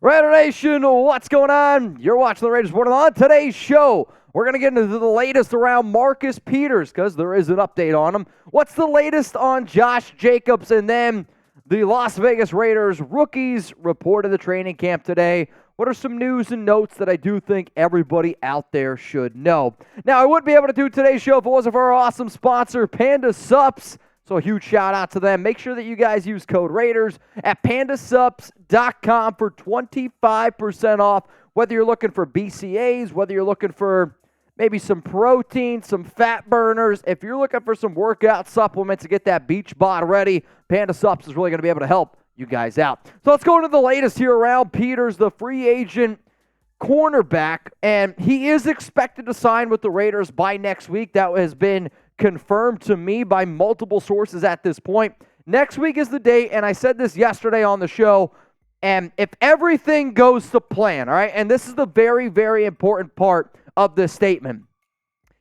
Raider Nation, what's going on? You're watching the Raiders Report. On today's show, we're going to get into the latest around Marcus Peters because there is an update on him. What's the latest on Josh Jacobs? And then the Las Vegas Raiders rookies reported the training camp today. What are some news and notes that I do think everybody out there should know? Now, I wouldn't be able to do today's show if it wasn't for our awesome sponsor, Panda Supps. So a huge shout out to them. Make sure that you guys use code Raiders at pandasupps.com for 25% off. Whether you're looking for BCAAs, whether you're looking for maybe some protein, some fat burners. If you're looking for some workout supplements to get that beach bod ready, Panda Supps is really going to be able to help you guys out. So let's go into the latest here around Peters, the free agent cornerback. And he is expected to sign with the Raiders by next week. That has been confirmed to me by multiple sources at this point. Next week is the date, and I said this yesterday on the show, and if everything goes to plan, all right, and this is the very, very important part of this statement.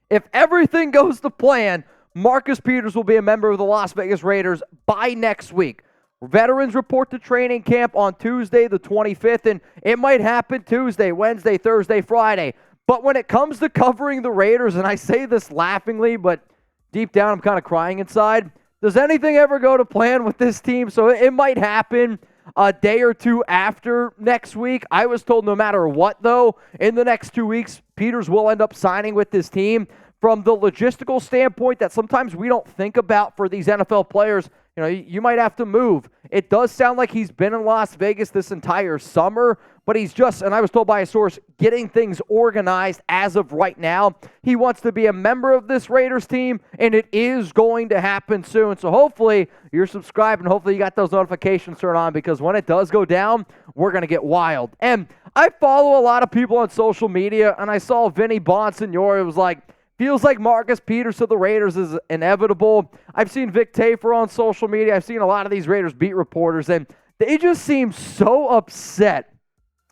If everything goes to plan, Marcus Peters will be a member of the Las Vegas Raiders by next week. Veterans report to training camp on Tuesday the 25th, and it might happen Tuesday, Wednesday, Thursday, Friday. But when it comes to covering the Raiders, and I say this laughingly, but deep down, I'm kind of crying inside. Does anything ever go to plan with this team? So it might happen a day or two after next week. I was told no matter what, though, in the next 2 weeks, Peters will end up signing with this team. From the logistical standpoint that sometimes we don't think about for these NFL players, you might have to move. It does sound like he's been in Las Vegas this entire summer, but he's just, and I was told by a source, getting things organized as of right now. He wants to be a member of this Raiders team, and it is going to happen soon. So hopefully you're subscribed, and hopefully you got those notifications turned on, because when it does go down, we're going to get wild. And I follow a lot of people on social media, and I saw Vinny Bonsignore. It was like, feels like Marcus Peters to the Raiders is inevitable. I've seen Vic Tafer on social media. I've seen a lot of these Raiders beat reporters, and they just seem so upset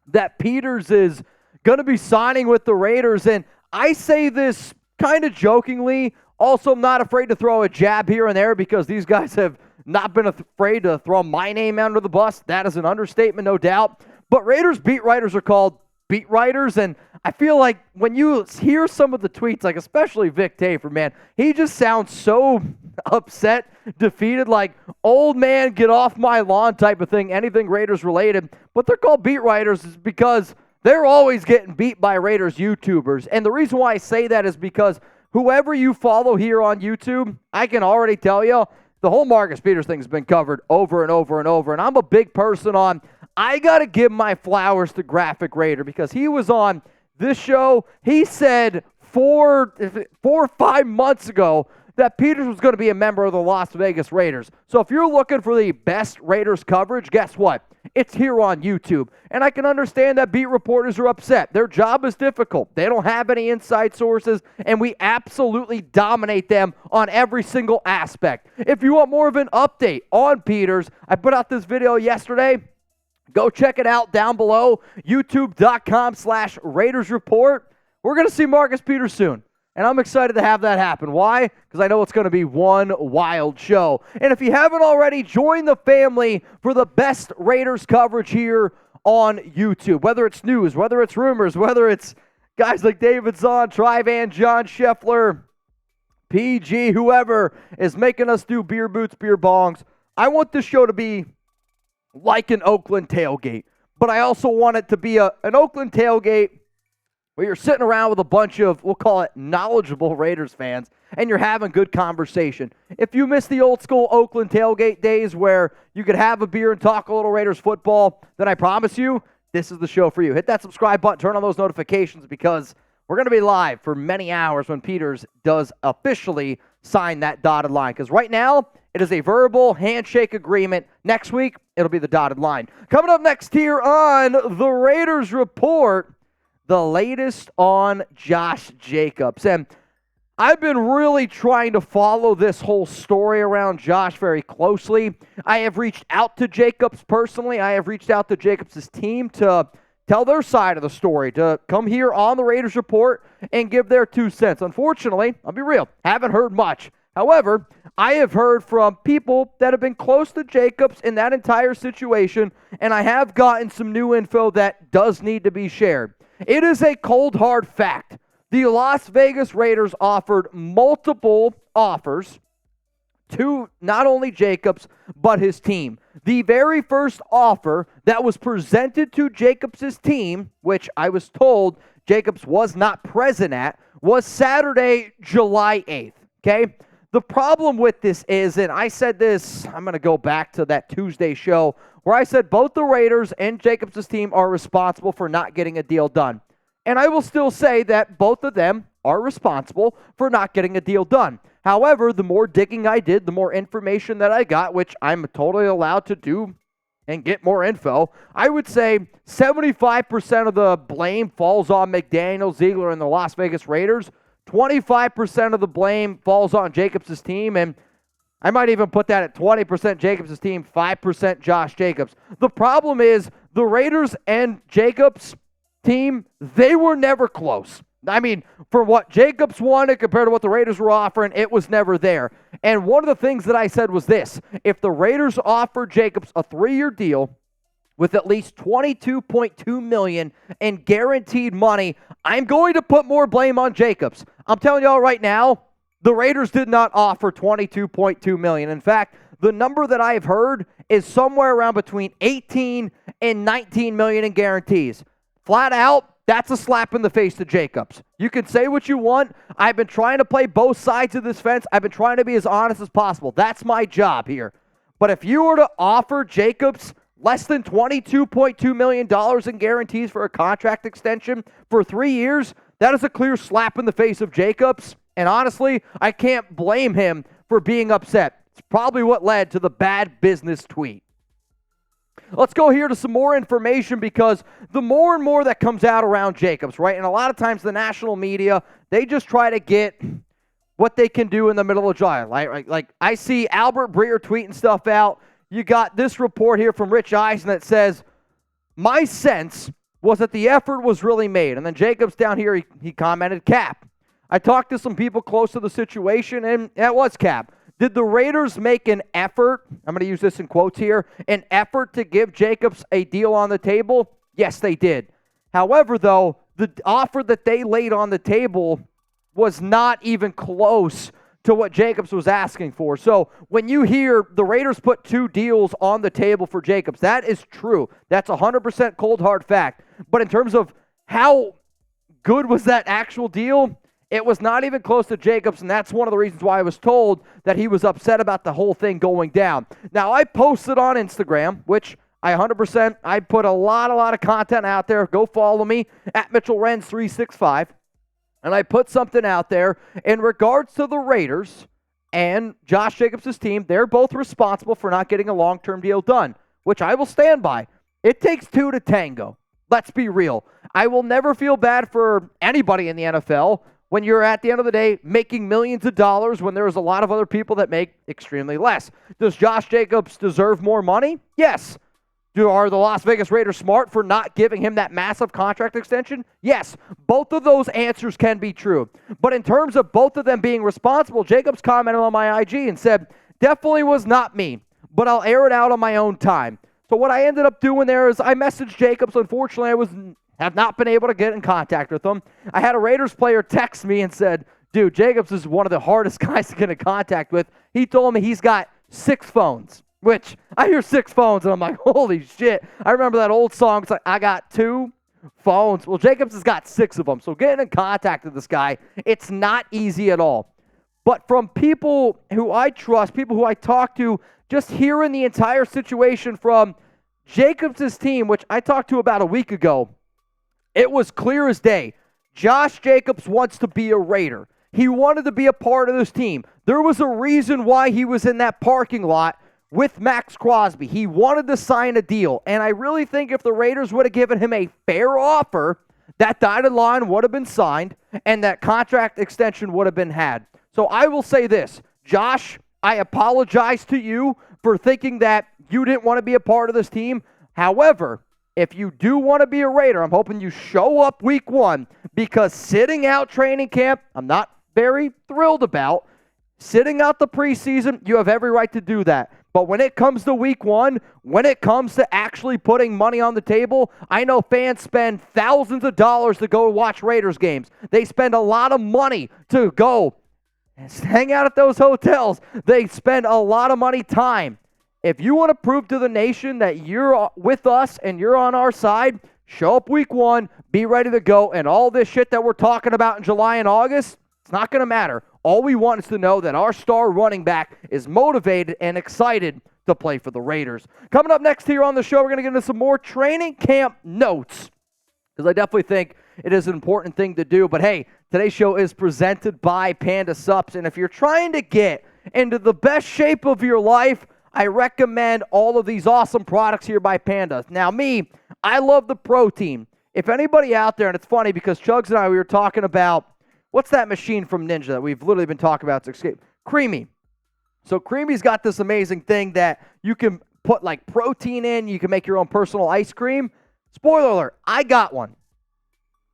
that Peters is going to be signing with the Raiders. And I say this kind of jokingly. Also, I'm not afraid to throw a jab here and there because these guys have not been afraid to throw my name under the bus. That is an understatement, no doubt. But Raiders beat writers are called beat writers, and I feel like when you hear some of the tweets, like especially Vic Tafer, man, he just sounds so upset, defeated, like old man get off my lawn type of thing, anything Raiders related. But they're called beat writers is because they're always getting beat by Raiders YouTubers. And the reason why I say that is because whoever you follow here on YouTube, I can already tell you, the whole Marcus Peters thing has been covered over and over and over. And I'm a big person on, I got to give my flowers to Graphic Raider because he was on this show. He said 4 or 5 months ago that Peters was going to be a member of the Las Vegas Raiders. So if you're looking for the best Raiders coverage, guess what? It's here on YouTube. And I can understand that beat reporters are upset. Their job is difficult. They don't have any inside sources, and we absolutely dominate them on every single aspect. If you want more of an update on Peters, I put out this video yesterday. Go check it out down below, youtube.com/Raiders Report. We're going to see Marcus Peters soon, and I'm excited to have that happen. Why? Because I know it's going to be one wild show. And if you haven't already, join the family for the best Raiders coverage here on YouTube. Whether it's news, whether it's rumors, whether it's guys like David Zahn, Trivan, John Scheffler, PG, whoever is making us do beer boots, beer bongs. I want this show to be like an Oakland tailgate. But I also want it to be an Oakland tailgate where you're sitting around with a bunch of, we'll call it knowledgeable Raiders fans, and you're having good conversation. If you miss the old school Oakland tailgate days where you could have a beer and talk a little Raiders football, then I promise you, this is the show for you. Hit that subscribe button, turn on those notifications, because we're going to be live for many hours when Peters does officially sign that dotted line. Because right now, it is a verbal handshake agreement. Next week, it'll be the dotted line. Coming up next here on the Raiders Report, the latest on Josh Jacobs. And I've been really trying to follow this whole story around Josh very closely. I have reached out to Jacobs personally. I have reached out to Jacobs' team to tell their side of the story, to come here on the Raiders Report and give their 2 cents. Unfortunately, I'll be real, haven't heard much. However, I have heard from people that have been close to Jacobs in that entire situation, and I have gotten some new info that does need to be shared. It is a cold, hard fact. The Las Vegas Raiders offered multiple offers to not only Jacobs, but his team. The very first offer that was presented to Jacobs' team, which I was told Jacobs was not present at, was Saturday, July 8th, okay? The problem with this is, and I said this, I'm going to go back to that Tuesday show, where I said both the Raiders and Jacobs' team are responsible for not getting a deal done. And I will still say that both of them are responsible for not getting a deal done. However, the more digging I did, the more information that I got, which I'm totally allowed to do and get more info, I would say 75% of the blame falls on McDaniels, Ziegler, and the Las Vegas Raiders. 25% of the blame falls on Jacobs' team, and I might even put that at 20% Jacobs' team, 5% Josh Jacobs. The problem is the Raiders and Jacobs' team, they were never close. I mean, for what Jacobs wanted compared to what the Raiders were offering, it was never there. And one of the things that I said was this: if the Raiders offered Jacobs a 3-year deal with at least $22.2 million in guaranteed money, I'm going to put more blame on Jacobs. I'm telling y'all right now, the Raiders did not offer $22.2 million. In fact, the number that I've heard is somewhere around between $18 and $19 million in guarantees. Flat out, that's a slap in the face to Jacobs. You can say what you want. I've been trying to play both sides of this fence. I've been trying to be as honest as possible. That's my job here. But if you were to offer Jacobs less than $22.2 million in guarantees for a contract extension for 3 years, that is a clear slap in the face of Jacobs. And honestly, I can't blame him for being upset. It's probably what led to the bad business tweet. Let's go here to some more information, because the more and more that comes out around Jacobs, right? And a lot of times the national media, they just try to get what they can do in the middle of July. Like I see Albert Breer tweeting stuff out. You got this report here from Rich Eisen that says, my sense was that the effort was really made. And then Jacobs down here, he commented, Cap. I talked to some people close to the situation, and that was Cap. Did the Raiders make an effort, I'm going to use this in quotes here, an effort to give Jacobs a deal on the table? Yes, they did. However, though, the offer that they laid on the table was not even close to what Jacobs was asking for. So when you hear the Raiders put 2 deals on the table for Jacobs, that is true. That's 100% cold, hard fact. But in terms of how good was that actual deal, it was not even close to Jacobs, and that's one of the reasons why I was told that he was upset about the whole thing going down. Now, I posted on Instagram, which I put a lot of content out there. Go follow me, at Mitchell Renz 365. And I put something out there in regards to the Raiders and Josh Jacobs' team. They're both responsible for not getting a long-term deal done, which I will stand by. It takes 2 to tango. Let's be real. I will never feel bad for anybody in the NFL when you're, at the end of the day, making millions of dollars when there's a lot of other people that make extremely less. Does Josh Jacobs deserve more money? Yes. Are the Las Vegas Raiders smart for not giving him that massive contract extension? Yes. Both of those answers can be true. But in terms of both of them being responsible, Jacobs commented on my IG and said, definitely was not me, but I'll air it out on my own time. So what I ended up doing there is I messaged Jacobs. Unfortunately, have not been able to get in contact with him. I had a Raiders player text me and said, dude, Jacobs is one of the hardest guys to get in contact with. He told me he's got 6 phones, which I hear 6 phones and I'm like, holy shit. I remember that old song. It's like, I got 2 phones. Well, Jacobs has got 6 of them. So getting in contact with this guy, it's not easy at all. But from people who I trust, people who I talk to, just hearing the entire situation from Jacobs' team, which I talked to about a week ago, it was clear as day. Josh Jacobs wants to be a Raider. He wanted to be a part of this team. There was a reason why he was in that parking lot with Max Crosby. He wanted to sign a deal. And I really think if the Raiders would have given him a fair offer, that dotted line would have been signed and that contract extension would have been had. So I will say this, Josh, I apologize to you for thinking that you didn't want to be a part of this team. However, if you do want to be a Raider, I'm hoping you show up week 1, because sitting out training camp, I'm not very thrilled about. Sitting out the preseason, you have every right to do that. But when it comes to week one, when it comes to actually putting money on the table, I know fans spend thousands of dollars to go watch Raiders games. They spend a lot of money to go and hang out at those hotels. They spend a lot of money, time. If you want to prove to the nation that you're with us and you're on our side, show up week one, be ready to go, and all this shit that we're talking about in July and August, it's not going to matter. All we want is to know that our star running back is motivated and excited to play for the Raiders. Coming up next here on the show, we're going to get into some more training camp notes, because I definitely think it is an important thing to do. But hey, today's show is presented by Panda Supps, and if you're trying to get into the best shape of your life, I recommend all of these awesome products here by Panda. Now me, I love the protein. If anybody out there, and it's funny because Chugs and I, we were talking about, what's that machine from Ninja that we've literally been talking about? It's Creamy. So Creamy's got this amazing thing that you can put like protein in. You can make your own personal ice cream. Spoiler alert, I got one.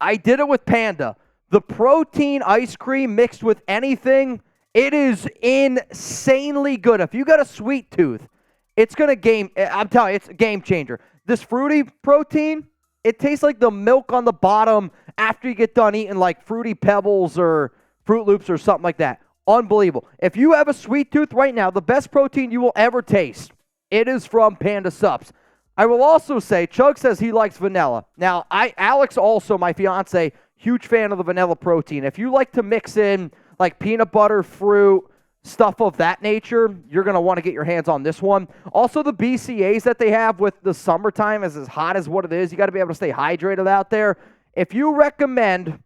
I did it with Panda. The protein ice cream mixed with anything, it is insanely good. If you got a sweet tooth, it's going to I'm telling you, it's a game changer. This fruity protein, it tastes like the milk on the bottom after you get done eating like Fruity Pebbles or Fruit Loops or something like that. Unbelievable. If you have a sweet tooth right now, the best protein you will ever taste, it is from Panda Supps. I will also say, Chug says he likes vanilla. Now, Alex also, my fiance, huge fan of the vanilla protein. If you like to mix in like peanut butter, fruit, stuff of that nature, you're going to want to get your hands on this one. Also, the BCAAs that they have with the summertime is as hot as what it is. You got to be able to stay hydrated out there. If you recommend,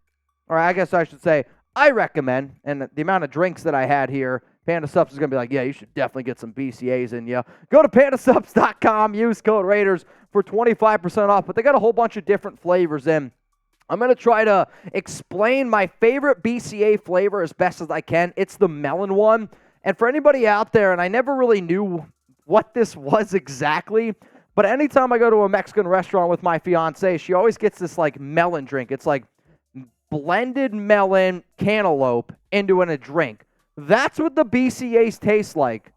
or I guess I should say, I recommend, and the amount of drinks that I had here, Panda Supps is going to be like, yeah, you should definitely get some BCAAs in you. Go to pandasupps.com, use code Raiders for 25% off, but they got a whole bunch of different flavors in. I'm going to try to explain my favorite BCA flavor as best as I can. It's the melon one. And for anybody out there, and I never really knew what this was exactly, but anytime I go to a Mexican restaurant with my fiance, she always gets this like melon drink. It's like blended melon cantaloupe into a drink. That's what the BCAs taste like.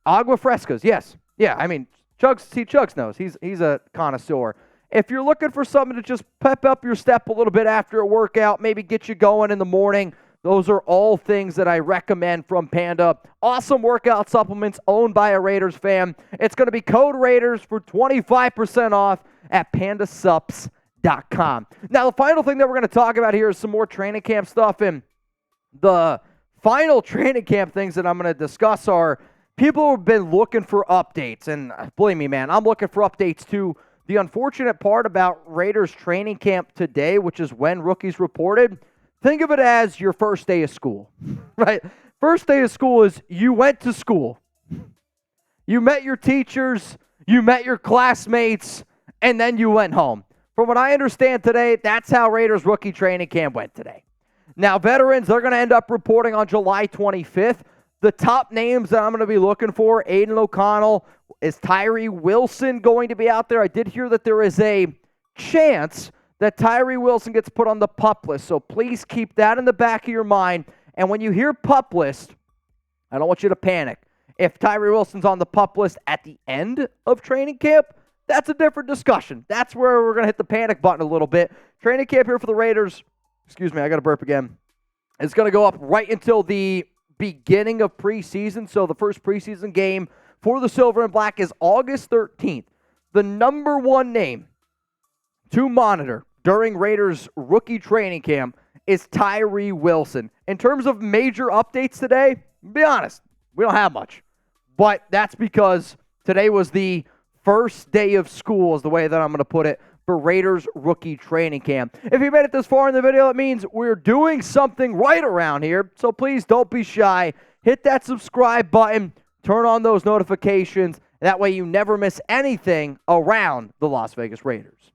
Agua frescas, yes. Yeah, I mean, Chugs knows. He's a connoisseur. If you're looking for something to just pep up your step a little bit after a workout, maybe get you going in the morning, those are all things that I recommend from Panda. Awesome workout supplements owned by a Raiders fan. It's going to be code Raiders for 25% off at pandasupps.com. Now, the final thing that we're going to talk about here is some more training camp stuff. And the final training camp things that I'm going to discuss are people who have been looking for updates. And believe me, man, I'm looking for updates too. The unfortunate part about Raiders training camp today, which is when rookies reported, think of it as your first day of school, right? First day of school is you went to school. You met your teachers, you met your classmates, and then you went home. From what I understand today, that's how Raiders rookie training camp went today. Now, veterans, they're going to end up reporting on July 25th. The top names that I'm going to be looking for, Aiden O'Connell. Is Tyree Wilson going to be out there? I did hear that there is a chance that Tyree Wilson gets put on the PUP list, so please keep that in the back of your mind. And when you hear PUP list, I don't want you to panic. If Tyree Wilson's on the PUP list at the end of training camp, that's a different discussion. That's where we're going to hit the panic button a little bit. Training camp here for the Raiders, excuse me, I got to burp again. It's going to go up right until the beginning of preseason, so the first preseason game for the Silver and Black is August 13th. The number one name to monitor during Raiders rookie training camp is Tyree Wilson. In terms of major updates today, be honest, we don't have much. But that's because today was the first day of school is the way that I'm going to put it for Raiders rookie training camp. If you made it this far in the video, it means we're doing something right around here. So please don't be shy. Hit that subscribe button. Turn on those notifications. That way you never miss anything around the Las Vegas Raiders.